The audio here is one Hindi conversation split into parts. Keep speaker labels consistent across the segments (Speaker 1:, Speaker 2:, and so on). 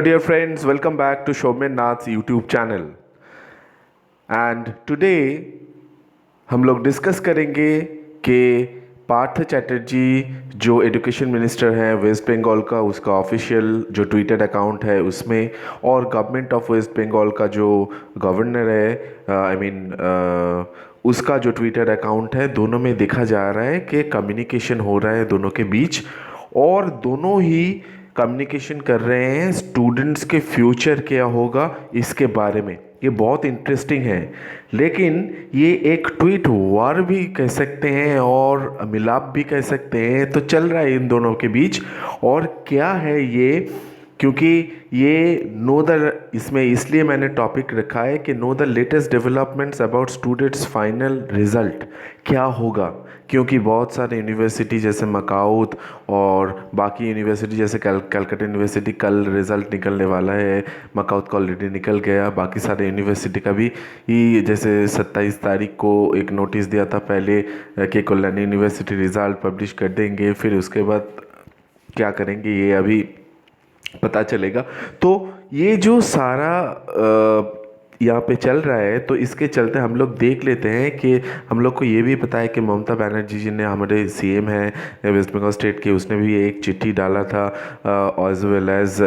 Speaker 1: Dear friends, welcome back to Shobhit Nath's YouTube channel. And today हम लोग डिस्कस करेंगे कि पार्थ चैटर्जी जो एजुकेशन मिनिस्टर हैं वेस्ट बंगाल का, उसका ऑफिशियल जो ट्विटर अकाउंट है उसमें, और गवर्नमेंट ऑफ वेस्ट बंगाल का जो गवर्नर है उसका जो ट्विटर अकाउंट है, दोनों में देखा जा रहा है कि कम्युनिकेशन हो रहा है दोनों के बीच, और दोनों ही कम्युनिकेशन कर रहे हैं स्टूडेंट्स के फ्यूचर क्या होगा इसके बारे में। ये बहुत इंटरेस्टिंग है, लेकिन ये एक ट्वीट वार भी कह सकते हैं और मिलाप भी कह सकते हैं, तो चल रहा है इन दोनों के बीच। और क्या है ये, क्योंकि ये नो द, इसमें इसलिए मैंने टॉपिक रखा है कि know the latest developments about students final result क्या होगा, क्योंकि बहुत सारे यूनिवर्सिटी जैसे मकाउत और बाकी यूनिवर्सिटी जैसे कलकत्ता यूनिवर्सिटी कल रिज़ल्ट निकलने वाला है, मकाउत का ऑलरेडी निकल गया, बाकी सारे यूनिवर्सिटी का भी जैसे 27 तारीख को एक नोटिस दिया था पहले कि कल्याणी यूनिवर्सिटी रिज़ल्ट पब्लिश कर देंगे, फिर उसके बाद क्या करेंगे ये अभी पता चलेगा। तो ये जो सारा यहाँ पे चल रहा है, तो इसके चलते हम लोग देख लेते हैं कि हम लोग को ये भी पता है कि ममता बनर्जी जी ने, हमारे सीएम हैं वेस्ट बंगाल स्टेट के, उसने भी एक चिट्ठी डाला था, एज वेल एज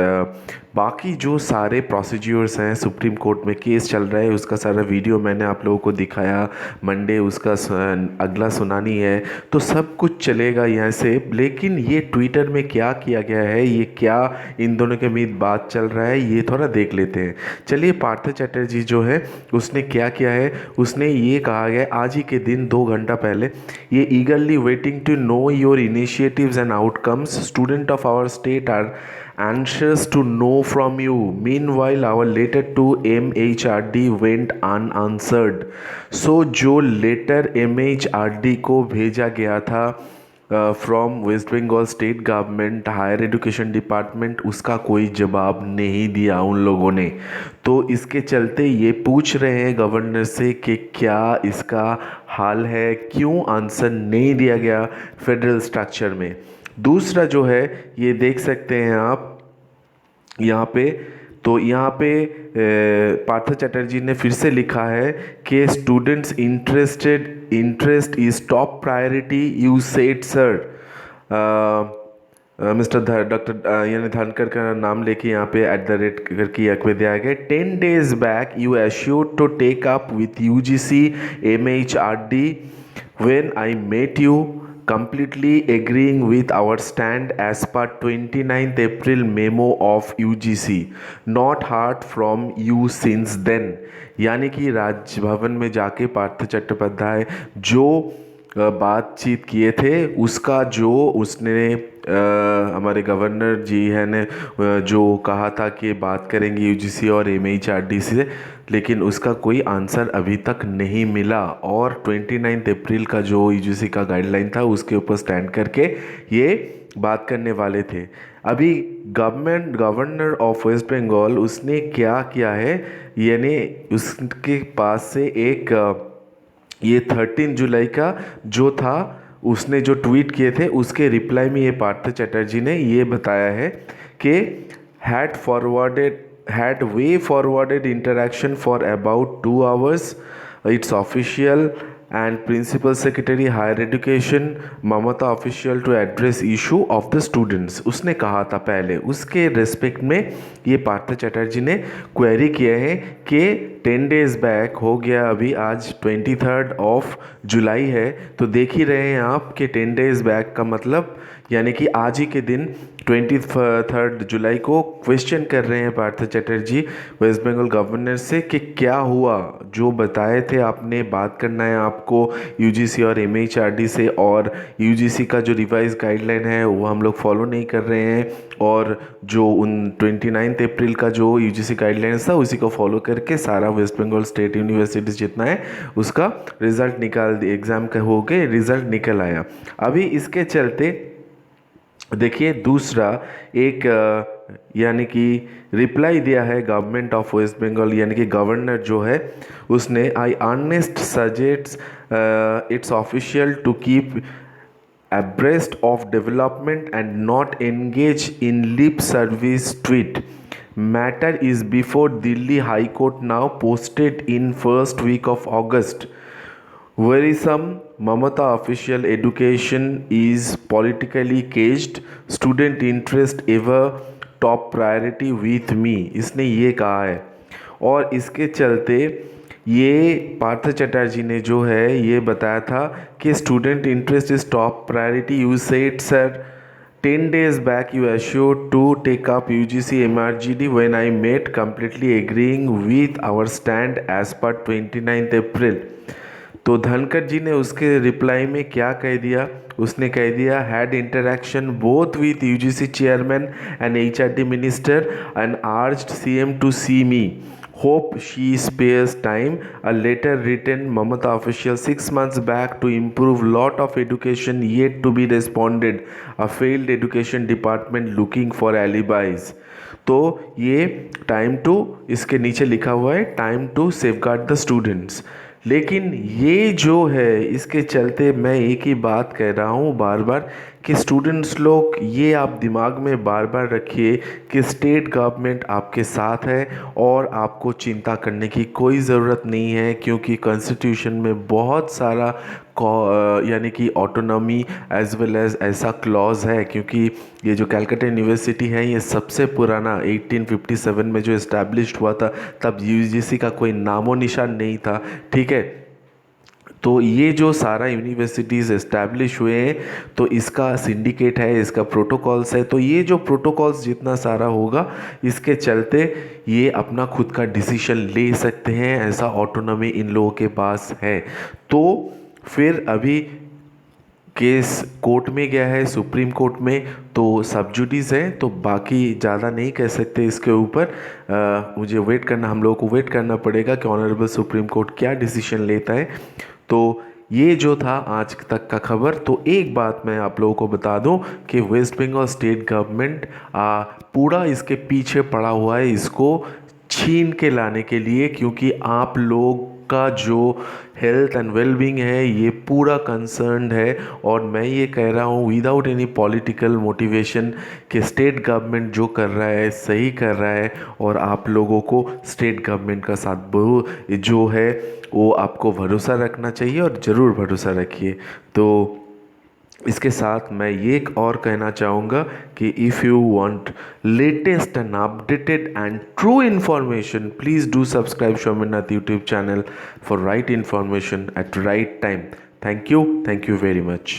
Speaker 1: बाकी जो सारे प्रोसीड्यूर्स हैं, सुप्रीम कोर्ट में केस चल रहा है, उसका सारा वीडियो मैंने आप लोगों को दिखाया। मंडे उसका अगला सुनानी है, तो सब कुछ चलेगा यहाँ से। लेकिन ये ट्विटर में क्या किया गया है, ये क्या इन दोनों के बीच बात चल रहा है, ये थोड़ा देख लेते हैं। चलिए, पार्थ चैटर्जी जो है उसने क्या किया है, उसने ये कहा गया आज ही के दिन 2 घंटा पहले, ये eagerly waiting to know your initiatives and outcomes, student of our state are anxious to know from you. Meanwhile, our letter to MHRD went unanswered. So जो लेटर MHRD को भेजा गया था from West Bengal state government higher education department, उसका कोई जवाब नहीं दिया उन लोगों ने। तो इसके चलते ये पूछ रहे हैं गवर्नर से कि क्या इसका हाल है, क्यों आंसर नहीं दिया गया फेडरल स्ट्रक्चर में। दूसरा जो है, ये देख सकते हैं आप यहाँ पे, तो यहाँ पे पार्थ चैटर्जी ने फिर से लिखा है कि students interest is top priority, you said sir. Mister doctor यानी धनकर का नाम लेके यहाँ पे @ करके एक में दिया गया। 10 days back you assured to take up with UGC MHRD when I met you, completely agreeing with our stand as per 29th April memo of UGC, not heard from you since then। यानी कि राजभवन में जाके पार्थ चट्टोपाध्याय जो बातचीत किए थे, उसका जो उसने हमारे गवर्नर जी है ने जो कहा था कि बात करेंगे UGC और MHRD से, लेकिन उसका कोई आंसर अभी तक नहीं मिला। और 29 अप्रैल का जो UGC का गाइडलाइन था उसके ऊपर स्टैंड करके ये बात करने वाले थे। अभी गवर्नर ऑफ वेस्ट बंगाल उसने क्या किया है, यानी उसके पास से एक ये 13 जुलाई का जो था, उसने जो ट्वीट किए थे उसके रिप्लाई में ये पार्थ चैटर्जी ने ये बताया है कि had way forwarded interaction for about 2 hours, it's official, and Principal Secretary Higher Education Mamata official to address issue of the students। उसने कहा था पहले, उसके रेस्पेक्ट में ये पार्थ चैटर्जी ने क्वेरी किया है कि 10 days बैक हो गया, अभी आज 23 जुलाई है, तो देख ही रहे हैं आप कि 10 days बैक का मतलब यानी कि आज ही के दिन 23 जुलाई को क्वेश्चन कर रहे हैं पार्थ चैटर्जी वेस्ट बंगाल गवर्नर से कि क्या हुआ, जो बताए थे आपने, बात करना है आपको UGC और MHRD से, और UGC का जो रिवाइज गाइडलाइन है वो हम लोग फॉलो नहीं कर रहे हैं, और जो 29 अप्रैल का जो UGC गाइडलाइन था उसी को फॉलो करके सारा वेस्ट बंगाल स्टेट यूनिवर्सिटीज़ जितना है उसका रिज़ल्ट निकाल दिया, एग्ज़ाम का हो के रिज़ल्ट निकल आया। अभी इसके चलते देखिए दूसरा एक यानी कि रिप्लाई दिया है गवर्नमेंट ऑफ वेस्ट बंगाल, यानी कि गवर्नर जो है उसने, I earnest suggests its official to keep abreast of development and not engage in lip service tweet। Matter is before Delhi High Court now posted in first week of August. Worrisome, Mamata official education is politically caged. Student interest ever top priority with me. इसने ये कहा है और इसके चलते ये पार्थ चटर्जी ने जो है ये बताया था कि student interest is top priority. You said sir 10 days back you assured to take up UGC MRGD when I met, completely agreeing with our stand as per 29th April. तो धनखड़ जी ने उसके रिप्लाई में क्या कह दिया, उसने कह दिया had interaction both with UGC chairman and HRD minister and urged CM to see me. Hope she spares time. A letter written Mamata official 6 months back to improve lot of education yet to be responded. A failed education department looking for alibis. तो ये टाइम टू इसके नीचे लिखा हुआ है time to safeguard the students. लेकिन ये जो है इसके चलते मैं एक ही बात कह रहा हूँ बार बार कि स्टूडेंट्स लोग ये आप दिमाग में बार बार रखिए कि स्टेट गवर्नमेंट आपके साथ है और आपको चिंता करने की कोई ज़रूरत नहीं है, क्योंकि कॉन्स्टिट्यूशन में बहुत सारा यानी कि ऑटोनॉमी एज वेल एज ऐसा क्लॉज है. क्योंकि ये जो कैलकाटा यूनिवर्सिटी है ये सबसे पुराना 1857 में जो इस्टेब्लिश्ड हुआ था, तब UGC का कोई नामो निशान नहीं था. ठीक है, तो ये जो सारा यूनिवर्सिटीज़ इस्टेब्लिश हुए हैं तो इसका सिंडिकेट है, इसका प्रोटोकॉल्स है. तो ये जो प्रोटोकॉल्स जितना सारा होगा इसके चलते ये अपना खुद का डिसीजन ले सकते हैं, ऐसा ऑटोनॉमी इन लोगों के पास है. तो फिर अभी केस कोर्ट में गया है, सुप्रीम कोर्ट में, तो सब जुडिस है, तो बाकी ज़्यादा नहीं कह सकते इसके ऊपर. मुझे वेट करना, हम लोगों को वेट करना पड़ेगा कि ऑनरेबल सुप्रीम कोर्ट क्या डिसीजन लेता है. तो ये जो था आज तक का खबर. तो एक बात मैं आप लोगों को बता दूं कि वेस्ट बंगाल स्टेट गवर्नमेंट पूरा इसके पीछे पड़ा हुआ है इसको छीन के लाने के लिए, क्योंकि आप लोग का जो हेल्थ एंड वेलबींग है ये पूरा कंसर्न्ड है. और मैं ये कह रहा हूँ विदाउट एनी पॉलिटिकल मोटिवेशन कि स्टेट गवर्नमेंट जो कर रहा है सही कर रहा है और आप लोगों को स्टेट गवर्नमेंट का साथ जो है वो आपको भरोसा रखना चाहिए और ज़रूर भरोसा रखिए. तो इसके साथ मैं ये एक और कहना चाहूँगा कि if you want latest and updated and true information, please do subscribe Somnath YouTube channel for right information at right time. Thank you very much.